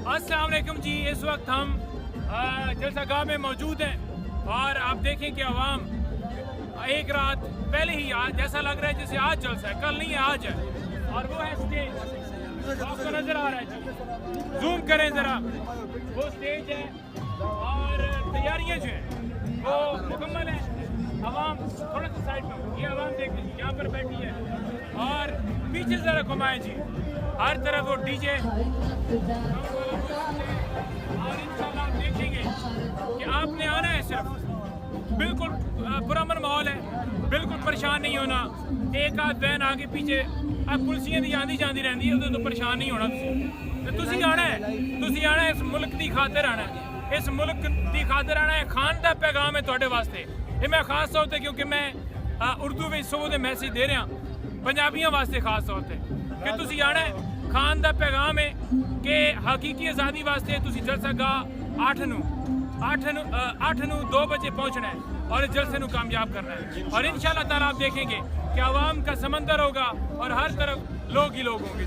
अस्सलाम वालेकुम जी। इस वक्त हम जलसा गाह में मौजूद हैं और आप देखें कि अवाम एक रात पहले ही आज जैसा लग रहा है जैसे आज जलसा है, कल नहीं है आज है। और वो है स्टेज, आपको नजर आ रहा है जी, जूम करें जरा, वो स्टेज है और तैयारियां जो हैं वो मुकम्मल है। अवाम थोड़ा सा साइड में, ये अवाम देख लीजिए यहाँ पर बैठी है और पीछे जरा घुमाएं जी, हर तरफ वो डीजे और इंशाल्लाह आप देखेंगे कि आपने आना है, सिर्फ बिल्कुल पुरअमन माहौल है, बिल्कुल परेशान नहीं होना। एक आध वैन आगे पीछे अब पुलिसियां दी आंदी जाती रहती है, तो परेशान नहीं होना। तुसी आना है, तुसी आना है, इस मुल्क की खातिर आना है, इस मुल्क की खातिर आना है। खान का पैगाम है तुहाडे वास्ते, ये मैं खास तौर पर, क्योंकि मैं उर्दू में सौ दे मैसेज दे रहा पंजाबियों वास्ते खास तौर पर कि तुसी आना है। खान का पैगाम है कि हकीकी आज़ादी वास्ते तुसी जलसा गाह 8 नू 2 बजे पहुँचना है और इस जलसे नू कामयाब करना है। और इंशाअल्लाह ताला आप देखेंगे कि आवाम का समंदर होगा और हर तरफ लोग ही लोग होंगे।